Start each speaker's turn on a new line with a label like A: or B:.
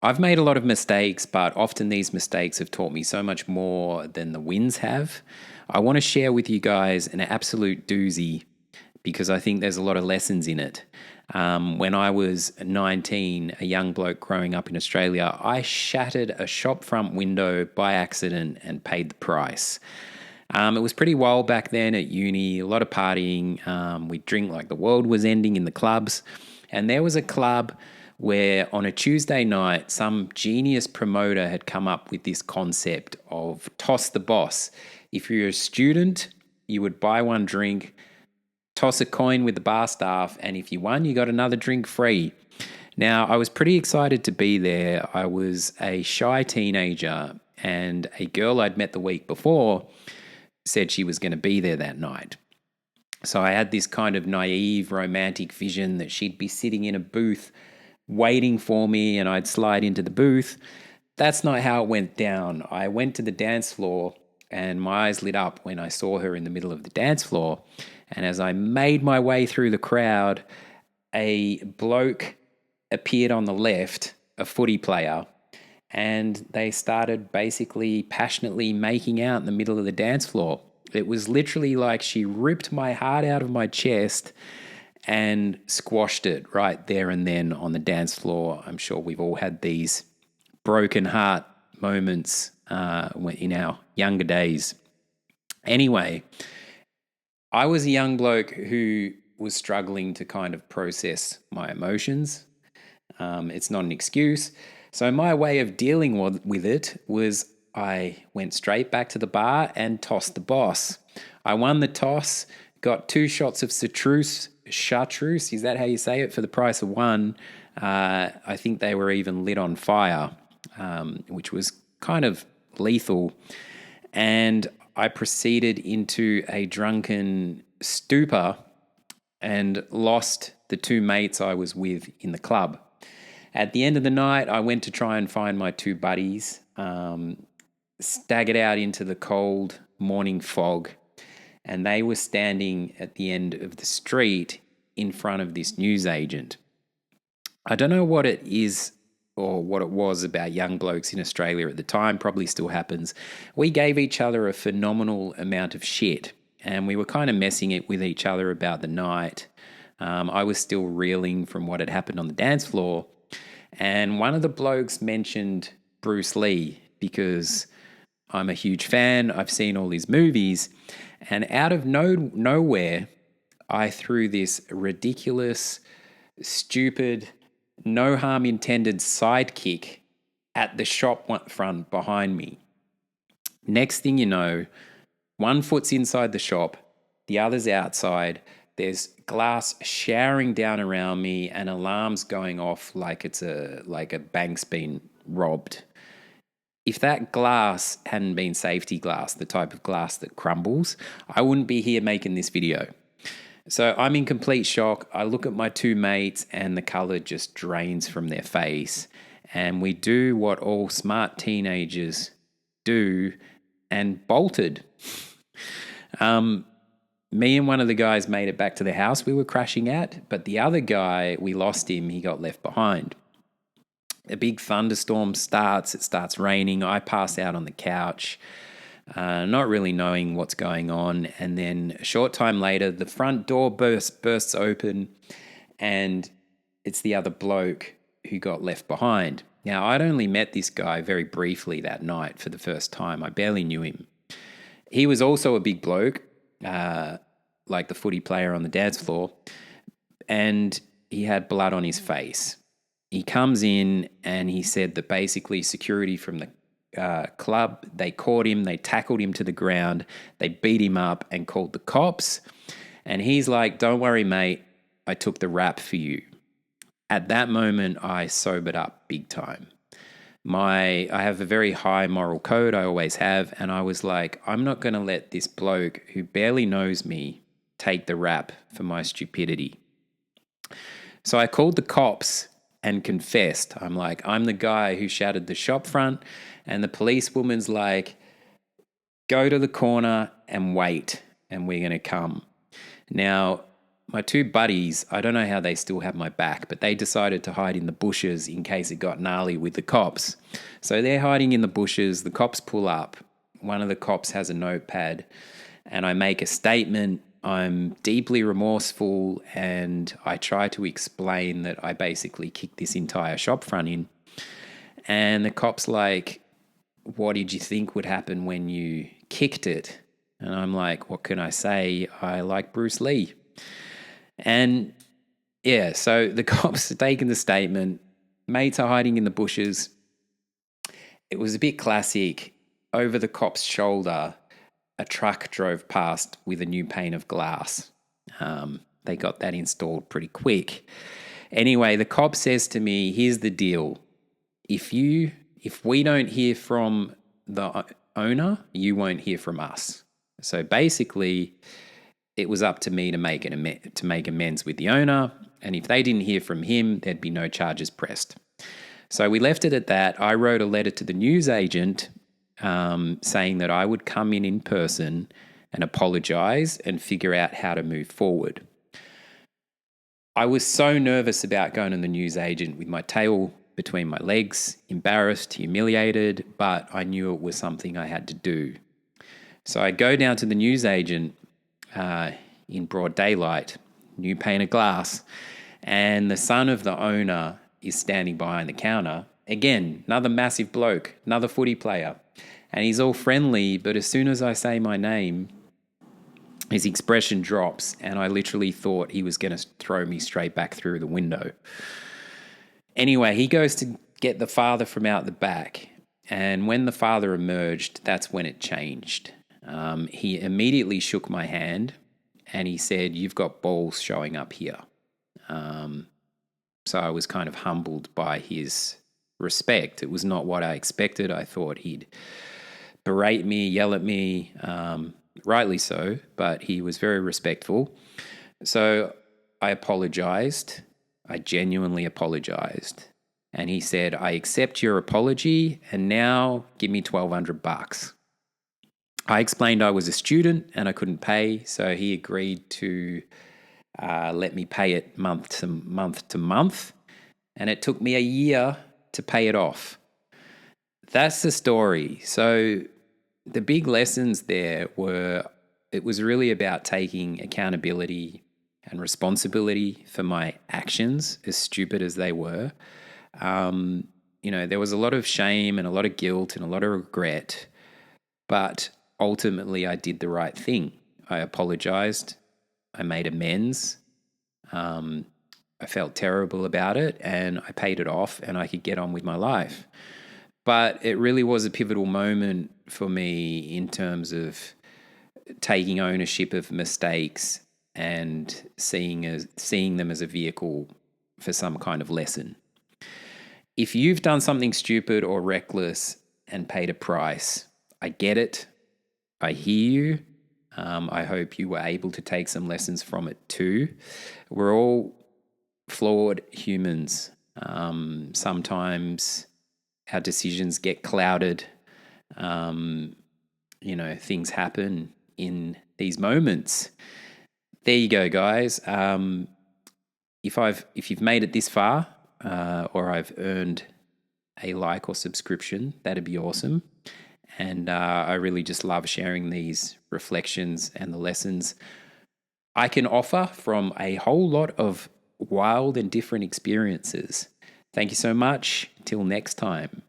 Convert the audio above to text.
A: I've made a lot of mistakes, but often these mistakes have taught me so much more than the wins have. I want to share with you guys an absolute doozy because I think there's a lot of lessons in it. When I was 19, a young bloke growing up in Australia, I shattered a shop front window by accident and paid the price. It was pretty wild back then at uni, a lot of partying. We'd drink like the world was ending in the clubs. And there was a club where on a Tuesday night, some genius promoter had come up with this concept of toss the boss. If you're a student, you would buy one drink, toss a coin with the bar staff, and if you won, you got another drink free. Now, I was pretty excited to be there. I was a shy teenager, and a girl I'd met the week before said she was going to be there that night. So I had this kind of naive romantic vision that she'd be sitting in a booth waiting for me and I'd slide into the booth. That's not how it went down. I went to the dance floor and my eyes lit up when I saw her in the middle of the dance floor. And as I made my way through the crowd, a bloke appeared on the left, a footy player, and they started basically passionately making out in the middle of the dance floor. It was literally like she ripped my heart out of my chest and squashed it right there and then on the dance floor. I'm sure we've all had these broken heart moments in our younger days. Anyway, I was a young bloke who was struggling to kind of process my emotions. It's not an excuse. So my way of dealing with it was I went straight back to the bar and tossed the boss. I won the toss, got 2 shots of chartreuse, is that how you say it, for the price of one. I think they were even lit on fire, which was kind of lethal. And I proceeded into a drunken stupor and lost the 2 mates I was with in the club. At the end of the night, I went to try and find my 2 buddies, staggered out into the cold morning fog, and they were standing at the end of the street in front of this newsagent. I don't know what it is or what it was about young blokes in Australia at the time, probably still happens. We gave each other a phenomenal amount of shit, and we were kind of messing it with each other about the night. I was still reeling from what had happened on the dance floor. And one of the blokes mentioned Bruce Lee because I'm a huge fan. I've seen all his movies. And out of nowhere, I threw this ridiculous, stupid, no harm intended sidekick at the shop front behind me. Next thing you know, one foot's inside the shop, the other's outside. There's glass showering down around me and alarms going off like a bank's been robbed. If that glass hadn't been safety glass, the type of glass that crumbles, I wouldn't be here making this video. So I'm in complete shock. I look at my 2 mates and the color just drains from their face. And we do what all smart teenagers do and bolted. Me and one of the guys made it back to the house we were crashing at, but the other guy, we lost him. He got left behind. A big thunderstorm starts. It starts raining. I pass out on the couch, not really knowing what's going on. And then a short time later, the front door bursts open, and it's the other bloke who got left behind. Now, I'd only met this guy very briefly that night for the first time. I barely knew him. He was also a big bloke, like the footy player on the dance floor, and he had blood on his face. He comes in and he said that basically security from the club, they caught him, they tackled him to the ground, they beat him up and called the cops. And he's like, "Don't worry, mate, I took the rap for you." At that moment, I sobered up big time. I have a very high moral code, I always have, and I was like, I'm not going to let this bloke who barely knows me take the rap for my stupidity. So I called the cops and confessed. I'm like, I'm the guy who shattered the shop front, and the policewoman's like, go to the corner and wait, and we're going to come. Now, my two buddies, I don't know how they still have my back, but they decided to hide in the bushes in case it got gnarly with the cops. So they're hiding in the bushes. The cops pull up. One of the cops has a notepad, and I make a statement. I'm deeply remorseful, and I try to explain that I basically kicked this entire shop front in. And the cop's like, what did you think would happen when you kicked it? And I'm like, what can I say? I like Bruce Lee. And yeah, so the cops are taking the statement. Mates are hiding in the bushes. It was a bit classic. Over the cop's shoulder, a truck drove past with a new pane of glass. They got that installed pretty quick. Anyway, the cop says to me, here's the deal. If we don't hear from the owner, you won't hear from us. So basically, it was up to me to make amends with the owner, and if they didn't hear from him, there'd be no charges pressed. So we left it at that. I wrote a letter to the newsagent saying that I would come in person and apologise and figure out how to move forward. I was so nervous about going to the newsagent with my tail between my legs, embarrassed, humiliated, but I knew it was something I had to do. So I go down to the newsagent in broad daylight, new pane of glass, and the son of the owner is standing behind the counter. Again, another massive bloke, another footy player, and he's all friendly, but as soon as I say my name, his expression drops, and I literally thought he was going to throw me straight back through the window. Anyway, he goes to get the father from out the back, and when the father emerged, that's when it changed. He immediately shook my hand and he said, "You've got balls showing up here." So I was kind of humbled by his respect. It was not what I expected. I thought he'd berate me, yell at me, rightly so, but he was very respectful. So I apologized. I genuinely apologized. And he said, "I accept your apology, and now give me $1,200. I explained I was a student and I couldn't pay, so he agreed to let me pay it month to month, and it took me a year to pay it off. That's the story. So the big lessons there were, it was really about taking accountability and responsibility for my actions, as stupid as they were. There was a lot of shame and a lot of guilt and a lot of regret, but ultimately I did the right thing. I apologized. I made amends. I felt terrible about it, and I paid it off, and I could get on with my life. But it really was a pivotal moment for me in terms of taking ownership of mistakes and seeing them as a vehicle for some kind of lesson. If you've done something stupid or reckless and paid a price, I get it. I hear you. I hope you were able to take some lessons from it too. We're all flawed humans. Sometimes our decisions get clouded. Things happen in these moments. There you go, guys. If you've made it this far, or I've earned a like or subscription, that'd be awesome. And I really just love sharing these reflections and the lessons I can offer from a whole lot of wild and different experiences. Thank you so much. Till next time.